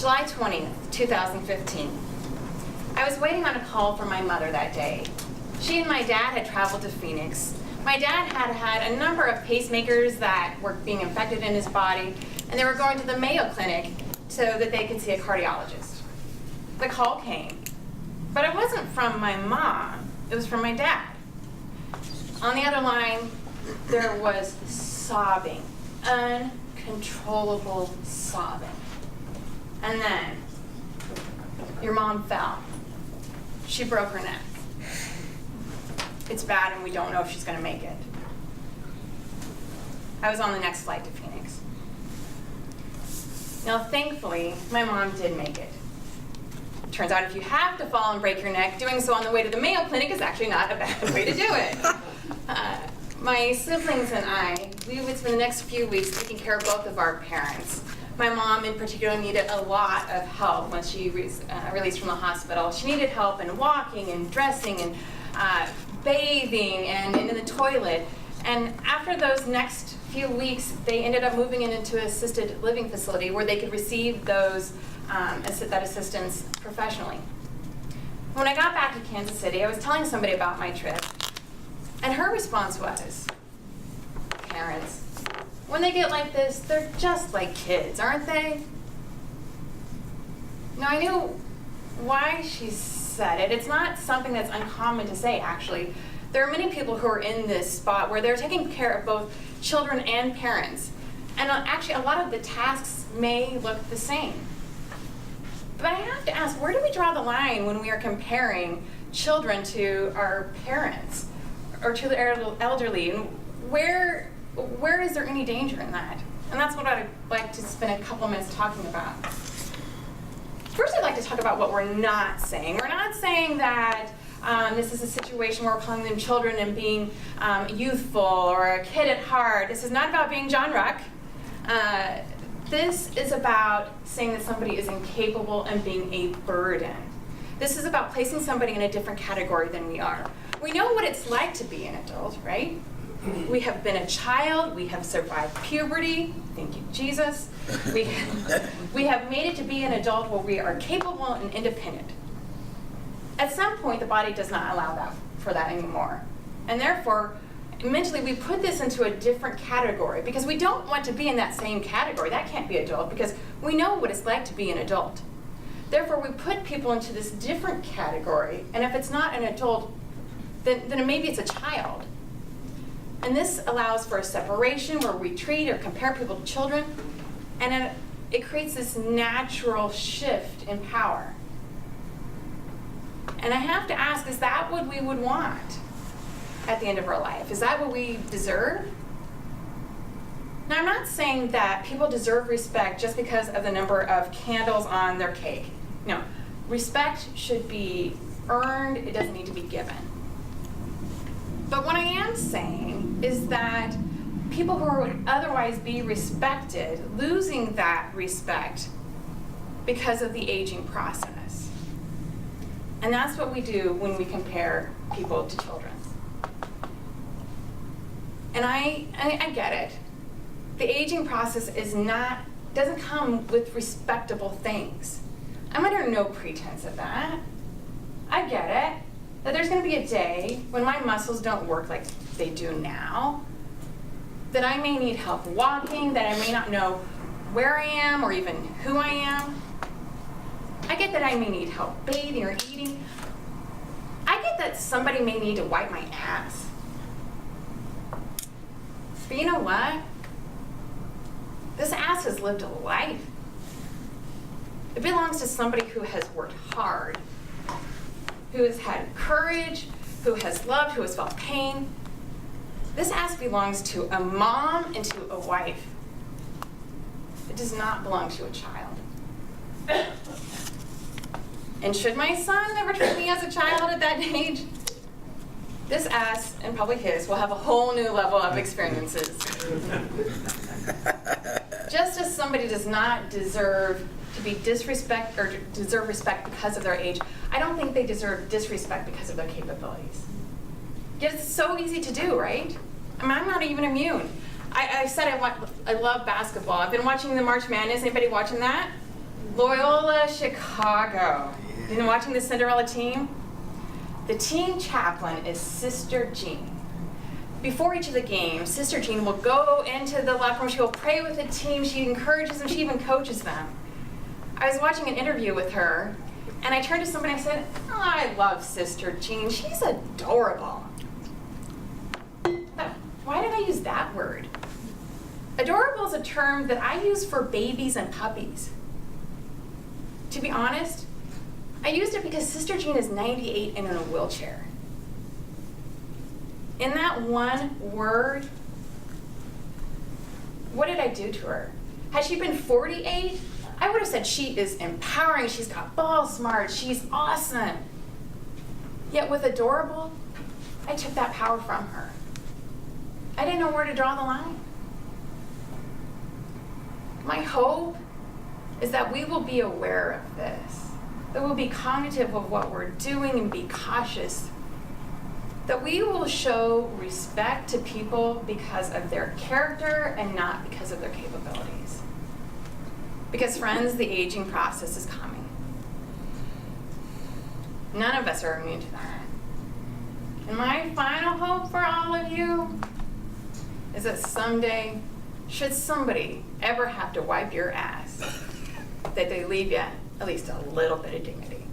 July 20th, 2015. I was waiting on a call from my mother that day. She and my dad had traveled to Phoenix. My dad had had a number of pacemakers that were being infected in his body, and they were going to the Mayo Clinic so that they could see a cardiologist. The call came, but it wasn't from my mom, it was from my dad. On the other line, there was sobbing, uncontrollable sobbing. And then, your mom fell. She broke her neck. It's bad and we don't know if she's gonna make it. I was on the next flight to Phoenix. Now, thankfully, my mom did make it. Turns out if you have to fall and break your neck, doing so on the way to the Mayo Clinic is actually not a bad way to do it. My siblings and I, we would spend the next few weeks taking care of both of our parents. My mom in particular needed a lot of help when she released from the hospital. She needed help in walking and dressing and bathing and in the toilet. And after those next few weeks, they ended up moving into an assisted living facility where they could receive those that assistance professionally. When I got back to Kansas City, I was telling somebody about my trip, and her response was, "Parents, when they get like this, they're just like kids, aren't they?" Now, I knew why she said it. It's not something that's uncommon to say, actually. There are many people who are in this spot where they're taking care of both children and parents. And actually, a lot of the tasks may look the same. But I have to ask, where do we draw the line when we are comparing children to our parents or to the elderly? And where is there any danger in that? And that's what I'd like to spend a couple minutes talking about. First, I'd like to talk about what we're not saying. We're not saying that this is a situation where we're calling them children and being youthful or a kid at heart. This is not about being John Ruck. This is about saying that somebody is incapable and being a burden. This is about placing somebody in a different category than we are. We know what it's like to be an adult, right? We have been a child, we have survived puberty, thank you, Jesus. We have made it to be an adult where we are capable and independent. At some point, the body does not allow for that anymore. And therefore, mentally, we put this into a different category because we don't want to be in that same category. That can't be adult because we know what it's like to be an adult. Therefore, we put people into this different category, and if it's not an adult, then maybe it's a child. And this allows for a separation where we treat or compare people to children, and it creates this natural shift in power. And I have to ask, is that what we would want at the end of our life? Is that what we deserve? Now, I'm not saying that people deserve respect just because of the number of candles on their cake. No, respect should be earned, it doesn't need to be given. But what I am saying is that people who would otherwise be respected, losing that respect because of the aging process. And that's what we do when we compare people to children. And I get it. The aging process doesn't come with respectable things. I'm under no pretense of that. I get it, that there's gonna be a day when my muscles don't work like they do now, that I may need help walking, that I may not know where I am or even who I am. I get that I may need help bathing or eating. I get that somebody may need to wipe my ass. But you know what? This ass has lived a life. It belongs to somebody who has worked hard, who has had courage, who has loved, who has felt pain. This ass belongs to a mom and to a wife. It does not belong to a child. And should my son ever treat me as a child at that age, this ass, and probably his, will have a whole new level of experiences. Just as somebody does not deserve to be disrespect or deserve respect because of their age, I don't think they deserve disrespect because of their capabilities. Yet it's so easy to do, right? I mean, I'm not even immune. I said I love basketball. I've been watching the March Madness. Anybody watching that? Loyola Chicago. Been watching the Cinderella team? The team chaplain is Sister Jean. Before each of the games, Sister Jean will go into the locker room. She will pray with the team. She encourages them. She even coaches them. I was watching an interview with her, and I turned to somebody and I said, "Oh, I love Sister Jean. She's adorable." But why did I use that word? Adorable is a term that I use for babies and puppies. To be honest, I used it because Sister Jean is 98 and in a wheelchair. In that one word, what did I do to her? Had she been 48, I would have said she is empowering, she's got ball smart, she's awesome. Yet with adorable, I took that power from her. I didn't know where to draw the line. My hope is that we will be aware of this, that we'll be cognitive of what we're doing and be cautious, that we will show respect to people because of their character and not because of their capabilities. Because friends, the aging process is coming. None of us are immune to that. And my final hope for all of you is that someday, should somebody ever have to wipe your ass, that they leave you at least a little bit of dignity.